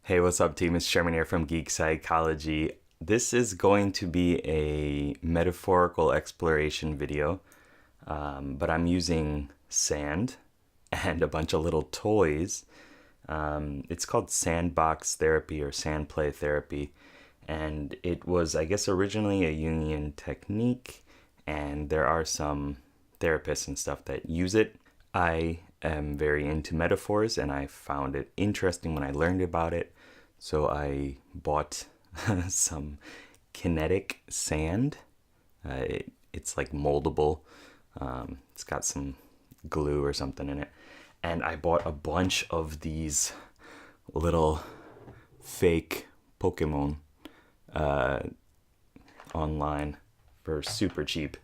Hey, what's up, team? It's Sherman here from Geek Psychology. This is going to be a metaphorical exploration video, but I'm using sand and a bunch of little toys. It's called sandbox therapy or sand play therapy, and it was, I guess, originally a Jungian technique, and there are some therapists and stuff that use it. I am very into metaphors and I found it interesting when I learned about it. So I bought some kinetic sand. It's like moldable. It's got some glue or something in it. And I bought a bunch of these little fake Pokemon online for super cheap.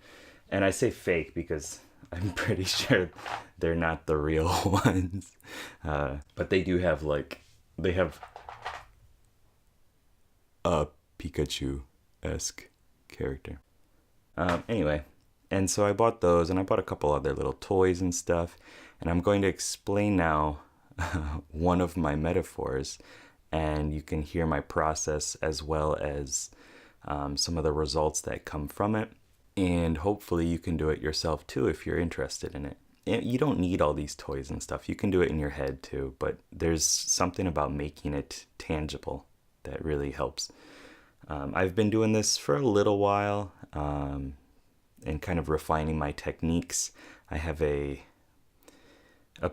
And I say fake because I'm pretty sure they're not the real ones. But they do have they have a Pikachu-esque character. Anyway, and so I bought those and I bought a couple other little toys and stuff. And I'm going to explain now one of my metaphors, and you can hear my process as well as some of the results that come from it. And hopefully you can do it yourself too if you're interested in it. You don't need all these toys and stuff. You can do it in your head too, but there's something about making it tangible that really helps. I've been doing this for a little while and kind of refining my techniques. I have a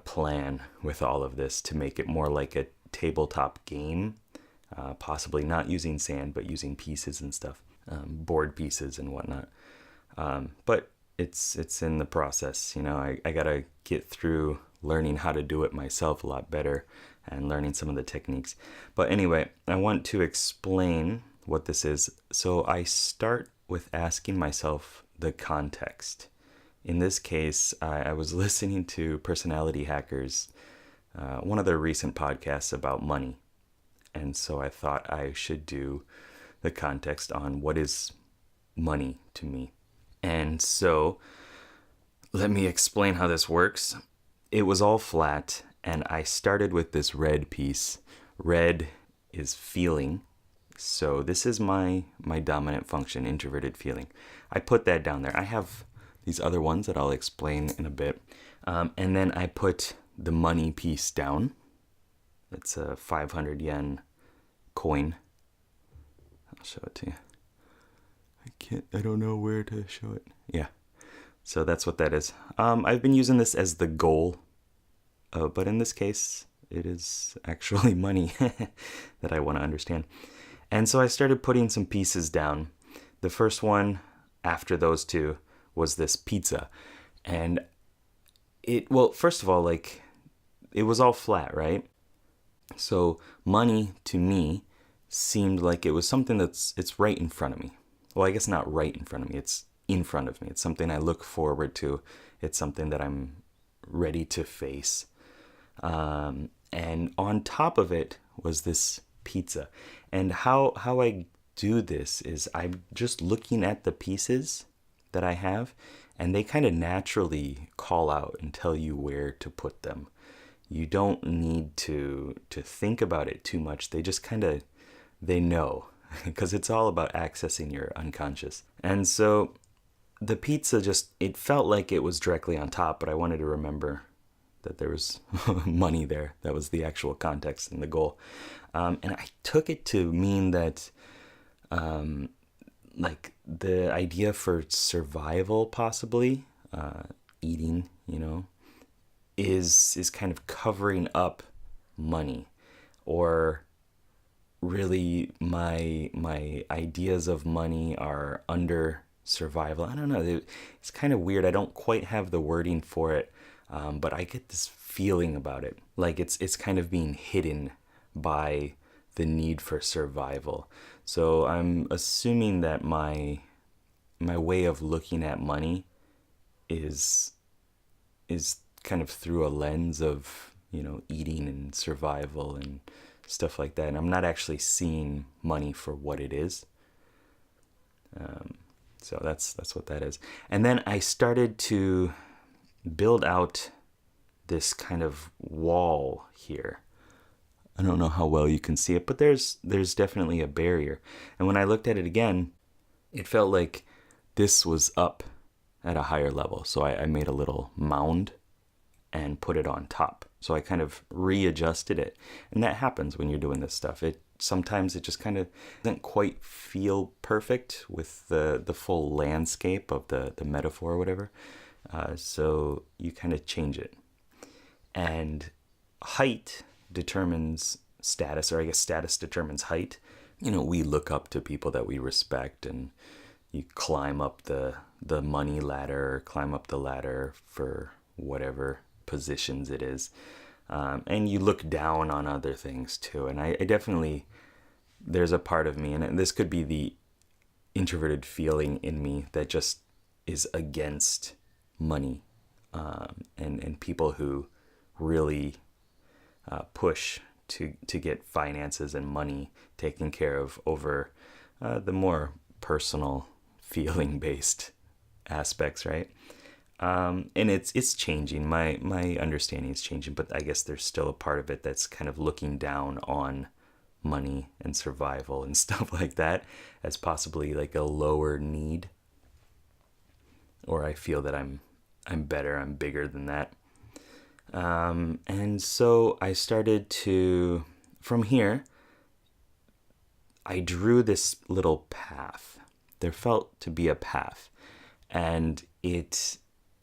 plan with all of this to make it more like a tabletop game, possibly not using sand, but using pieces and stuff, board pieces and whatnot. But it's in the process, you know. I gotta get through learning how to do it myself a lot better and learning some of the techniques. But anyway, I want to explain what this is. So I start with asking myself the context. In this case, I was listening to Personality Hackers, one of their recent podcasts about money. And so I thought I should do the context on what is money to me. And so let me explain how this works. It was all flat, and I started with this red piece. Red is feeling. So this is my dominant function, introverted feeling. I put that down there. I have these other ones that I'll explain in a bit. And then I put the money piece down. It's a 500 yen coin. I'll show it to you. I don't know where to show it. Yeah. So that's what that is. I've been using this as the goal, but in this case, it is actually money that I want to understand. And so I started putting some pieces down. The first one after those two was this pizza. And first of all, it was all flat, right? So money to me seemed like it was something it's right in front of me. Well, I guess not right in front of me. It's in front of me. It's something I look forward to. It's something that I'm ready to face. And on top of it was this pizza. And how I do this is I'm just looking at the pieces that I have, and they kind of naturally call out and tell you where to put them. You don't need to think about it too much. They just they know. Because it's all about accessing your unconscious. And so the pizza it felt like it was directly on top, but I wanted to remember that there was money there. That was the actual context and the goal. And I took it to mean that the idea for survival, possibly, eating, is kind of covering up money, or really my ideas of money are under survival. I don't know. It's kind of weird. I don't quite have the wording for it, but I get this feeling about it. Like it's kind of being hidden by the need for survival. So I'm assuming that my way of looking at money is kind of through a lens of, eating and survival and stuff like that. And I'm not actually seeing money for what it is. So that's what that is. And then I started to build out this kind of wall here. I don't know how well you can see it, but there's definitely a barrier. And when I looked at it again, it felt like this was up at a higher level. So I made a little mound and put it on top. So I kind of readjusted it. And that happens when you're doing this stuff. Sometimes it just kind of doesn't quite feel perfect with the full landscape of the metaphor or whatever. So you kind of change it. And height determines status, or I guess status determines height. We look up to people that we respect, and you climb up the money ladder, or climb up the ladder for whatever positions it is. And you look down on other things too. And I definitely, there's a part of me, and this could be the introverted feeling in me that just is against money, and people who really push to get finances and money taken care of over the more personal feeling based aspects, right? And it's changing. My understanding is changing, but I guess there's still a part of it that's kind of looking down on money and survival and stuff like that as possibly like a lower need. Or I feel that I'm better, I'm bigger than that. And so I started to, from here, I drew this little path. There felt to be a path, and it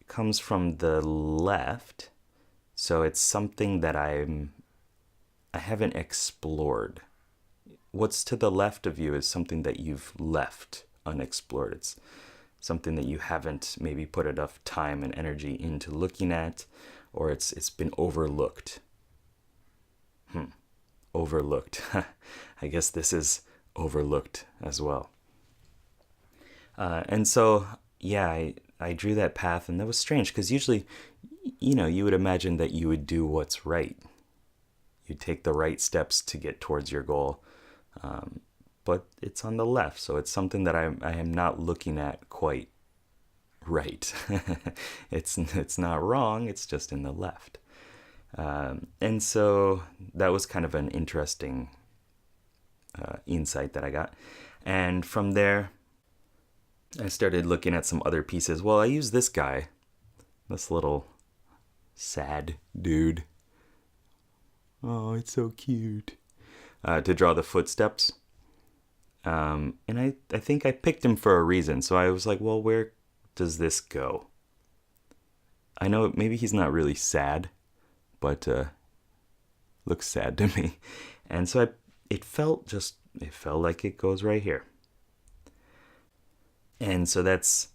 comes from the left. So it's something that I haven't explored. What's to the left of you is something that you've left unexplored. It's something that you haven't maybe put enough time and energy into looking at, or it's been overlooked. Overlooked. I guess this is overlooked as well. And so, yeah, I drew that path, and that was strange because usually, you would imagine that you would do what's right. You'd take the right steps to get towards your goal. But it's on the left, so it's something that I am not looking at quite right. It's not wrong, it's just in the left. And so that was kind of an interesting insight that I got. And from there, I started looking at some other pieces. Well, I used this guy, this little sad dude. Oh, it's so cute. To draw the footsteps. And I think I picked him for a reason. So I was like, well, where does this go? I know maybe he's not really sad, but looks sad to me. And so it felt like it goes right here. And so that's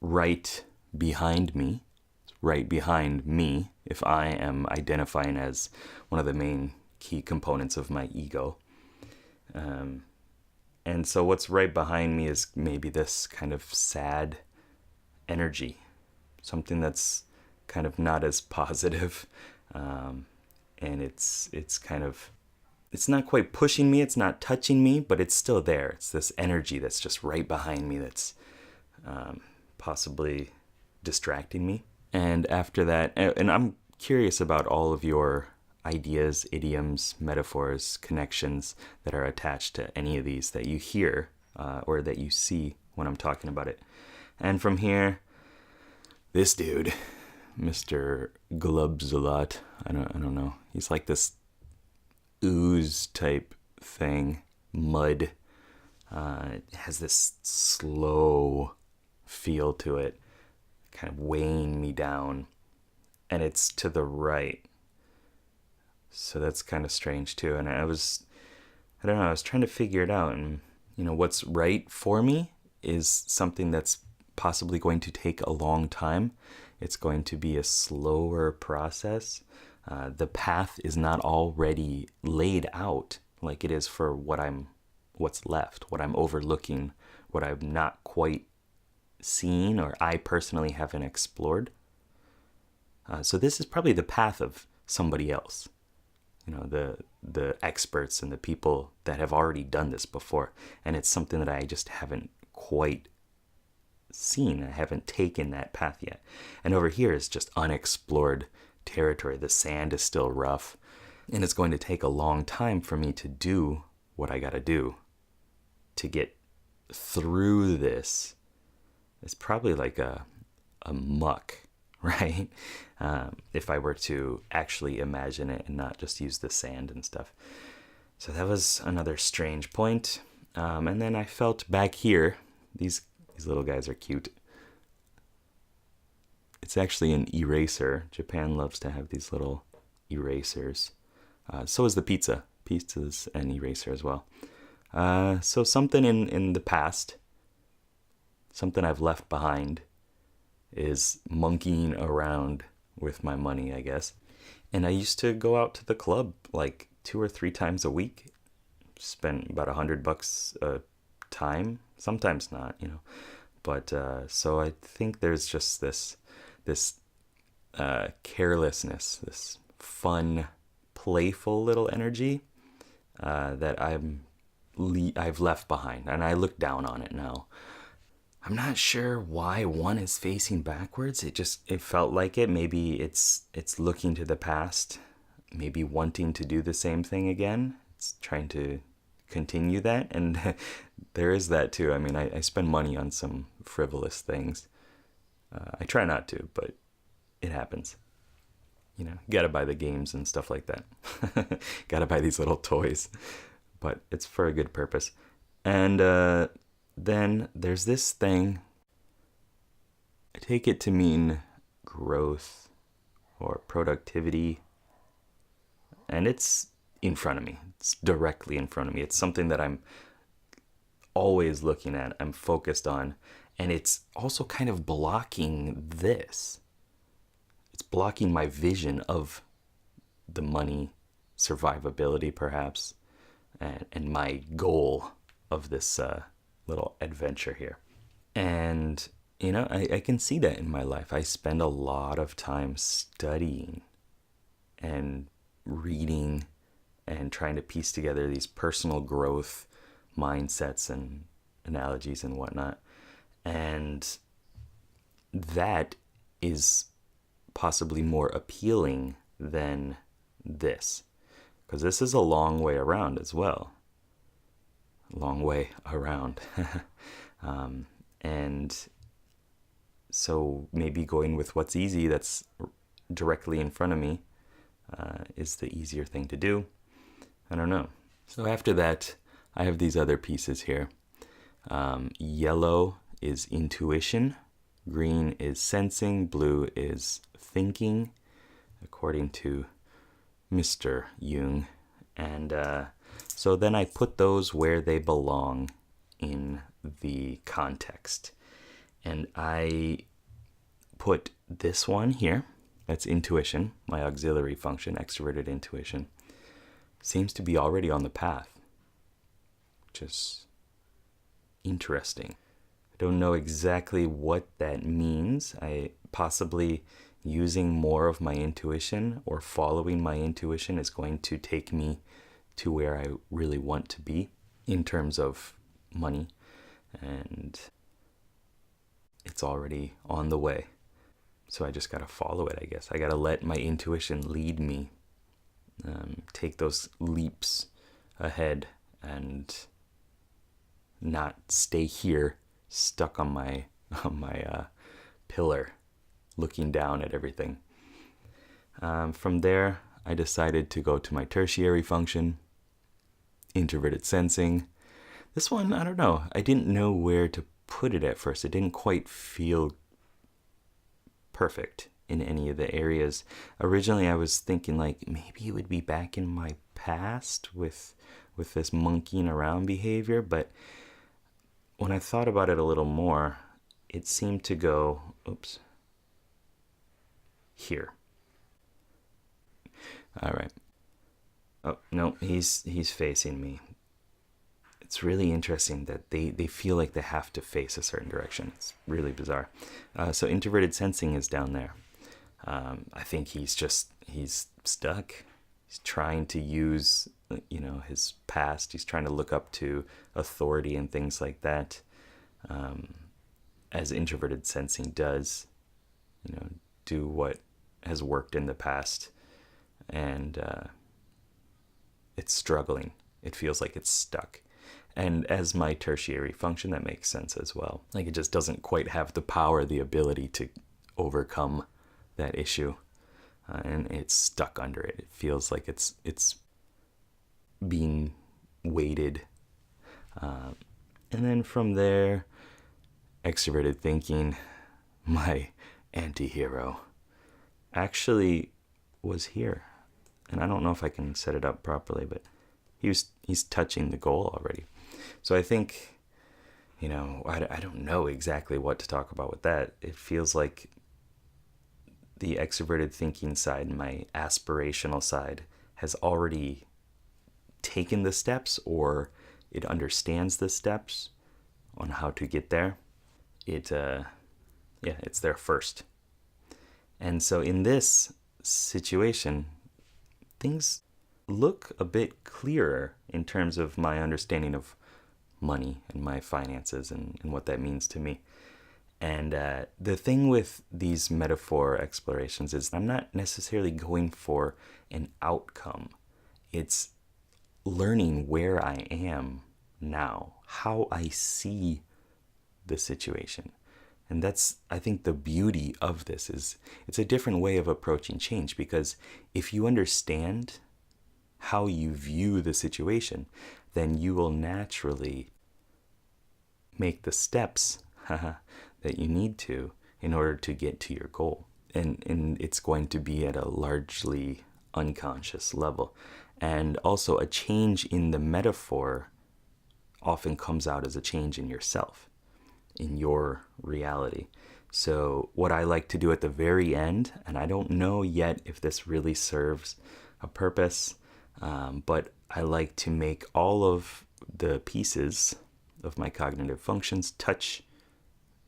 right behind me. Right behind me, if I am identifying as one of the main key components of my ego. And so what's right behind me is maybe this kind of sad energy, something that's kind of not as positive. And it's not quite pushing me, it's not touching me, but it's still there. It's this energy that's just right behind me that's possibly distracting me. And after that, and I'm curious about all of your ideas, idioms, metaphors, connections that are attached to any of these that you hear or that you see when I'm talking about it. And from here, this dude, Mr. Glubzalot, I don't know. He's like this ooze type thing, mud. It has this slow feel to it, kind of weighing me down, and it's to the right. So that's kind of strange too. And I was trying to figure it out, and what's right for me is something that's possibly going to take a long time. It's going to be a slower process. The path is not already laid out like it is for what's left, what I'm overlooking, what I've not quite seen, or I personally haven't explored. So this is probably the path of somebody else. The experts and the people that have already done this before. And it's something that I just haven't quite seen. I haven't taken that path yet. And over here is just unexplored territory. The sand is still rough. And it's going to take a long time for me to do what I gotta do to get through this. It's probably like a muck, right? If I were to actually imagine it and not just use the sand and stuff. So that was another strange point. And then I felt back here, these little guys are cute. It's actually an eraser. Japan loves to have these little erasers. So is the pizza. Pizza's an eraser as well. So something in the past, something I've left behind, is monkeying around with my money, I guess. And I used to go out to the club like 2 or 3 times a week. Spend about $100 a time. Sometimes not, But so I think there's just this carelessness, this fun, playful little energy that I've left behind, and I look down on it now. I'm not sure why one is facing backwards. It felt like it. Maybe it's looking to the past, maybe wanting to do the same thing again. It's trying to continue that, and there is that too. I mean, I spend money on some frivolous things. I try not to, but it happens. Gotta buy the games and stuff like that. Gotta buy these little toys, but it's for a good purpose. And then there's this thing. I take it to mean growth or productivity, and it's in front of me. It's directly in front of me. It's something that I'm always looking at, I'm focused on, and it's also kind of blocking this. It's blocking my vision of the money, survivability perhaps, and my goal of this little adventure here. And, I can see that in my life. I spend a lot of time studying and reading and trying to piece together these personal growth mindsets and analogies and whatnot. And that is possibly more appealing than this, because this is a long way around as well. Long way around. And so maybe going with what's easy, that's directly in front of me, is the easier thing to do. I don't know. So after that, I have these other pieces here. Yellow is intuition, green is sensing, blue is thinking, according to Mr. Jung. And so then I put those where they belong in the context. And I put this one here, that's intuition, my auxiliary function, extroverted intuition, seems to be already on the path, which is interesting. I don't know exactly what that means. I possibly using more of my intuition or following my intuition is going to take me to where I really want to be in terms of money, and it's already on the way. So I just gotta follow it, I guess. I gotta let my intuition lead me, take those leaps ahead and not stay here stuck on my pillar looking down at everything. From there, I decided to go to my tertiary function, introverted sensing. This one, I don't know. I didn't know where to put it at first. It didn't quite feel perfect in any of the areas. Originally, I was thinking like maybe it would be back in my past with this monkeying around behavior, but when I thought about it a little more, it seemed to go, here. All right. Oh, no, he's facing me. It's really interesting that they feel like they have to face a certain direction. It's really bizarre. So introverted sensing is down there. I think he's stuck. He's trying to use, his past. He's trying to look up to authority and things like that, as introverted sensing does. Do what has worked in the past and it's struggling. It feels like it's stuck. And as my tertiary function, that makes sense as well. Like it just doesn't quite have the power, the ability to overcome that issue. And it's stuck under it. It feels like it's being weighted. And then from there, extroverted thinking, my anti-hero, actually was here. And I don't know if I can set it up properly, but he's touching the goal already. So I think, I don't know exactly what to talk about with that. It feels like the extroverted thinking side, my aspirational side, has already taken the steps, or it understands the steps on how to get there. It's there first. And so in this situation, things look a bit clearer in terms of my understanding of money and my finances and what that means to me. And the thing with these metaphor explorations is I'm not necessarily going for an outcome. It's learning where I am now, how I see the situation. And that's, I think, the beauty of this is it's a different way of approaching change, because if you understand how you view the situation, then you will naturally make the steps that you need to in order to get to your goal. And it's going to be at a largely unconscious level. And also a change in the metaphor often comes out as a change in yourself, in your reality. So what I like to do at the very end, and I don't know yet if this really serves a purpose, but I like to make all of the pieces of my cognitive functions touch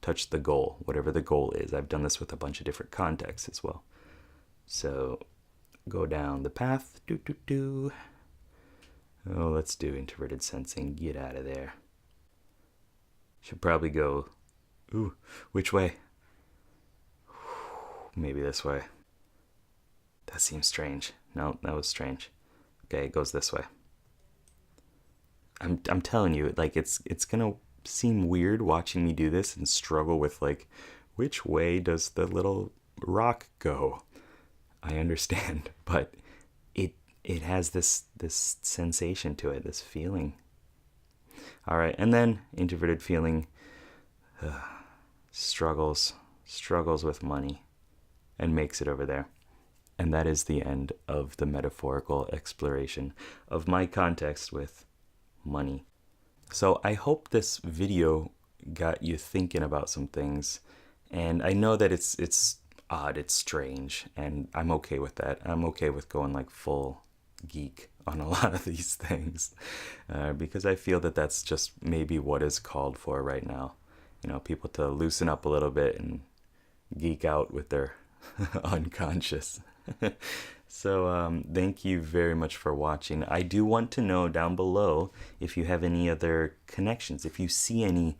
the goal, whatever the goal is. I've done this with a bunch of different contexts as well. So go down the path. Oh, let's do introverted sensing. Get out of there. Should probably go, which way? Maybe this way. That seems strange. No, that was strange. Okay, it goes this way. I'm telling you, like it's gonna seem weird watching me do this and struggle with like, which way does the little rock go? I understand, but it has this sensation to it, this feeling. All right, and then introverted feeling struggles with money and makes it over there. And that is the end of the metaphorical exploration of my context with money. So I hope this video got you thinking about some things. And I know that it's odd, it's strange, and I'm okay with that. I'm okay with going like full geek on a lot of these things, because I feel that that's just maybe what is called for right now. People to loosen up a little bit and geek out with their unconscious. So thank you very much for watching. I do want to know down below if you have any other connections, if you see any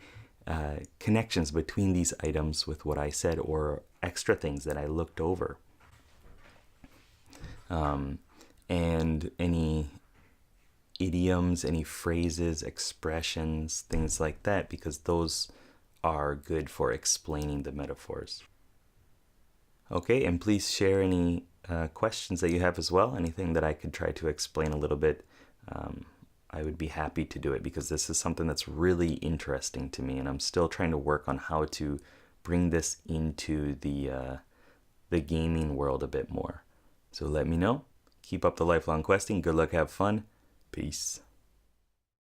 connections between these items with what I said, or extra things that I looked over. And any idioms, any phrases, expressions, things like that, because those are good for explaining the metaphors. Okay, and please share any questions that you have as well, anything that I could try to explain a little bit. I would be happy to do it, because this is something that's really interesting to me, and I'm still trying to work on how to bring this into the gaming world a bit more. So let me know. Keep up the lifelong questing. Good luck, have fun. Peace.